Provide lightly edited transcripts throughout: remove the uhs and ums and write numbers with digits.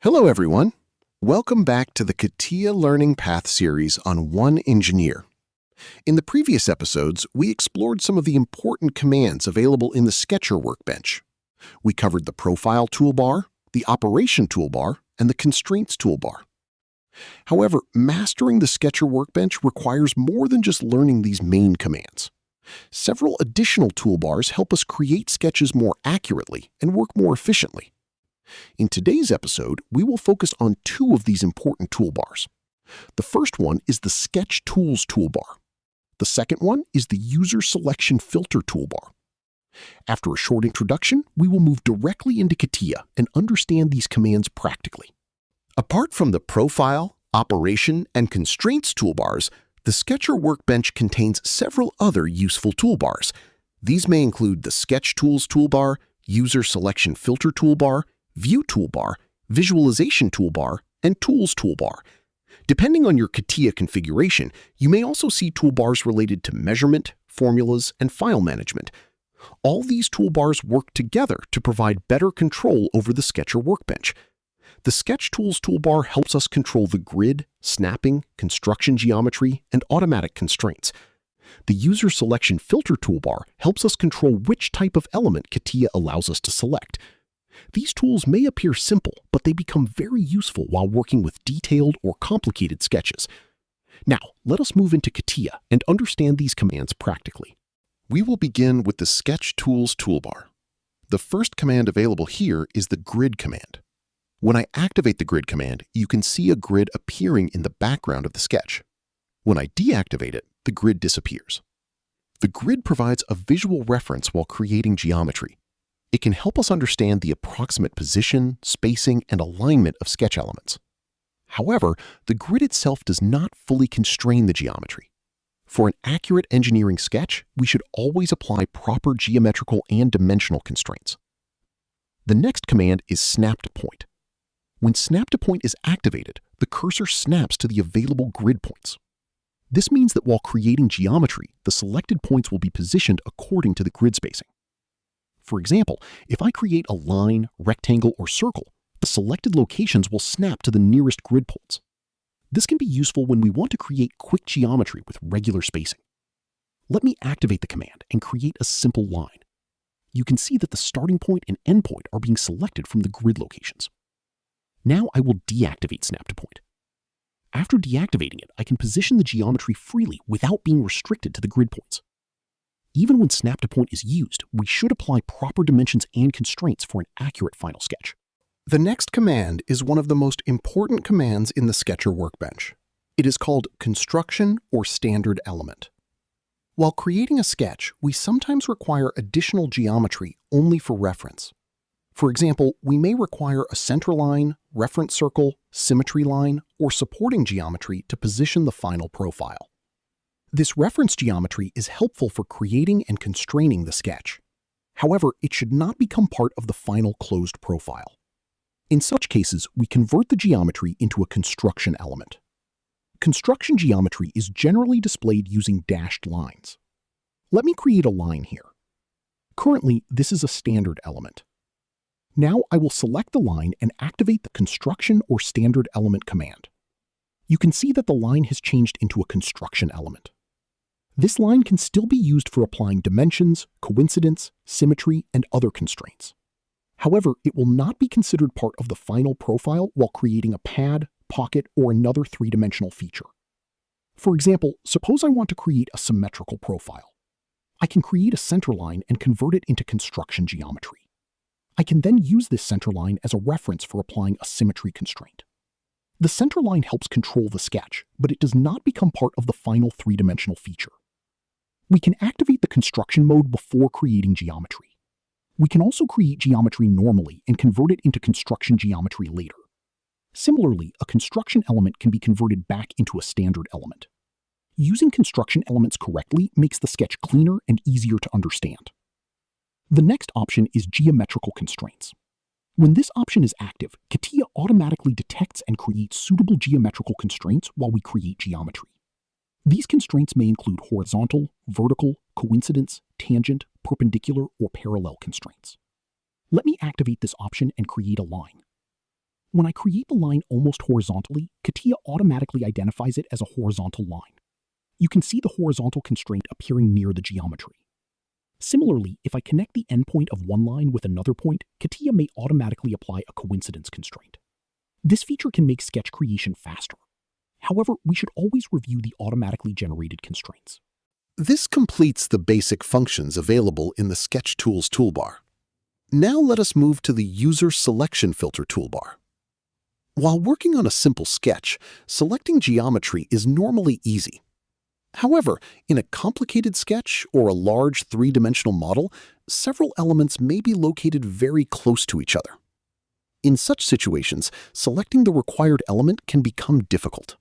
Hello, everyone. Welcome back to the CATIA Learning Path series on One Engineer. In the previous episodes, we explored some of the important commands available in the Sketcher Workbench. We covered the Profile toolbar, the Operation toolbar, and the Constraints toolbar. However, mastering the Sketcher Workbench requires more than just learning these main commands. Several additional toolbars help us create sketches more accurately and work more efficiently. In today's episode, we will focus on two of these important toolbars. The first one is the Sketch Tools toolbar. The second one is the User Selection Filter toolbar. After a short introduction, we will move directly into CATIA and understand these commands practically. Apart from the Profile, Operation, and Constraints toolbars, the Sketcher Workbench contains several other useful toolbars. These may include the Sketch Tools toolbar, User Selection Filter toolbar, View toolbar, Visualization toolbar, and Tools toolbar. Depending on your CATIA configuration, you may also see toolbars related to measurement, formulas, and file management. All these toolbars work together to provide better control over the Sketcher Workbench. The Sketch Tools toolbar helps us control the grid, snapping, construction geometry, and automatic constraints. The User Selection Filter toolbar helps us control which type of element CATIA allows us to select. These tools may appear simple, but they become very useful while working with detailed or complicated sketches. Now, let us move into CATIA and understand these commands practically. We will begin with the Sketch Tools toolbar. The first command available here is the Grid command. When I activate the Grid command, you can see a grid appearing in the background of the sketch. When I deactivate it, the grid disappears. The grid provides a visual reference while creating geometry. It can help us understand the approximate position, spacing, and alignment of sketch elements. However, the grid itself does not fully constrain the geometry. For an accurate engineering sketch, we should always apply proper geometrical and dimensional constraints. The next command is Snap to Point. When Snap to Point is activated, the cursor snaps to the available grid points. This means that while creating geometry, the selected points will be positioned according to the grid spacing. For example, if I create a line, rectangle, or circle, the selected locations will snap to the nearest grid points. This can be useful when we want to create quick geometry with regular spacing. Let me activate the command and create a simple line. You can see that the starting point and end point are being selected from the grid locations. Now I will deactivate Snap to Point. After deactivating it, I can position the geometry freely without being restricted to the grid points. Even when Snap to Point is used, we should apply proper dimensions and constraints for an accurate final sketch. The next command is one of the most important commands in the Sketcher Workbench. It is called Construction or Standard Element. While creating a sketch, we sometimes require additional geometry only for reference. For example, we may require a center line, reference circle, symmetry line, or supporting geometry to position the final profile. This reference geometry is helpful for creating and constraining the sketch. However, it should not become part of the final closed profile. In such cases, we convert the geometry into a construction element. Construction geometry is generally displayed using dashed lines. Let me create a line here. Currently, this is a standard element. Now I will select the line and activate the Construction or Standard Element command. You can see that the line has changed into a construction element. This line can still be used for applying dimensions, coincidence, symmetry, and other constraints. However, it will not be considered part of the final profile while creating a pad, pocket, or another three-dimensional feature. For example, suppose I want to create a symmetrical profile. I can create a center line and convert it into construction geometry. I can then use this center line as a reference for applying a symmetry constraint. The center line helps control the sketch, but it does not become part of the final three-dimensional feature. We can activate the construction mode before creating geometry. We can also create geometry normally and convert it into construction geometry later. Similarly, a construction element can be converted back into a standard element. Using construction elements correctly makes the sketch cleaner and easier to understand. The next option is Geometrical Constraints. When this option is active, CATIA automatically detects and creates suitable geometrical constraints while we create geometry. These constraints may include horizontal, vertical, coincidence, tangent, perpendicular, or parallel constraints. Let me activate this option and create a line. When I create the line almost horizontally, CATIA automatically identifies it as a horizontal line. You can see the horizontal constraint appearing near the geometry. Similarly, if I connect the endpoint of one line with another point, CATIA may automatically apply a coincidence constraint. This feature can make sketch creation faster. However, we should always review the automatically generated constraints. This completes the basic functions available in the Sketch Tools toolbar. Now let us move to the User Selection Filter toolbar. While working on a simple sketch, selecting geometry is normally easy. However, in a complicated sketch or a large three-dimensional model, several elements may be located very close to each other. In such situations, selecting the required element can become difficult.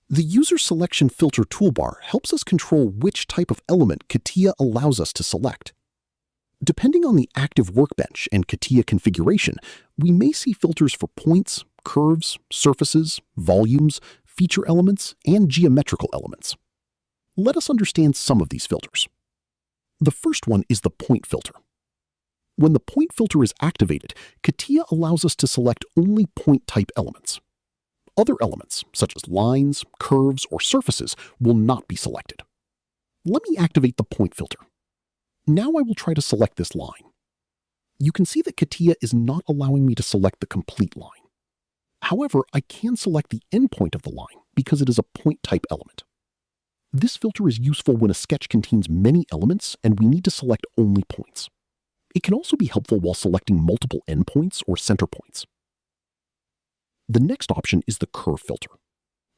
The User Selection Filter toolbar helps us control which type of element CATIA allows us to select. Depending on the active workbench and CATIA configuration, we may see filters for points, curves, surfaces, volumes, feature elements, and geometrical elements. Let us understand some of these filters. The first one is the point filter. When the point filter is activated, CATIA allows us to select only point-type elements. Other elements, such as lines, curves, or surfaces, will not be selected. Let me activate the point filter. Now I will try to select this line. You can see that CATIA is not allowing me to select the complete line. However, I can select the endpoint of the line because it is a point-type element. This filter is useful when a sketch contains many elements and we need to select only points. It can also be helpful while selecting multiple endpoints or center points. The next option is the curve filter.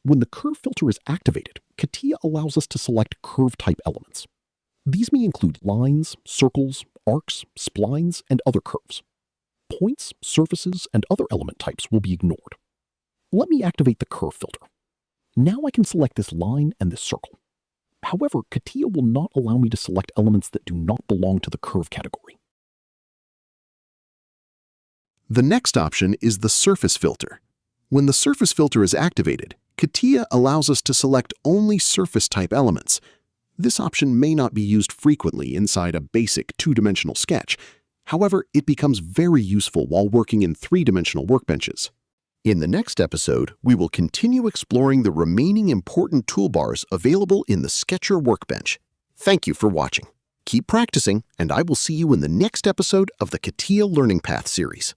When the curve filter is activated, CATIA allows us to select curve-type elements. These may include lines, circles, arcs, splines, and other curves. Points, surfaces, and other element types will be ignored. Let me activate the curve filter. Now I can select this line and this circle. However, CATIA will not allow me to select elements that do not belong to the curve category. The next option is the surface filter. When the surface filter is activated, CATIA allows us to select only surface-type elements. This option may not be used frequently inside a basic two-dimensional sketch. However, it becomes very useful while working in three-dimensional workbenches. In the next episode, we will continue exploring the remaining important toolbars available in the Sketcher Workbench. Thank you for watching. Keep practicing, and I will see you in the next episode of the CATIA Learning Path series.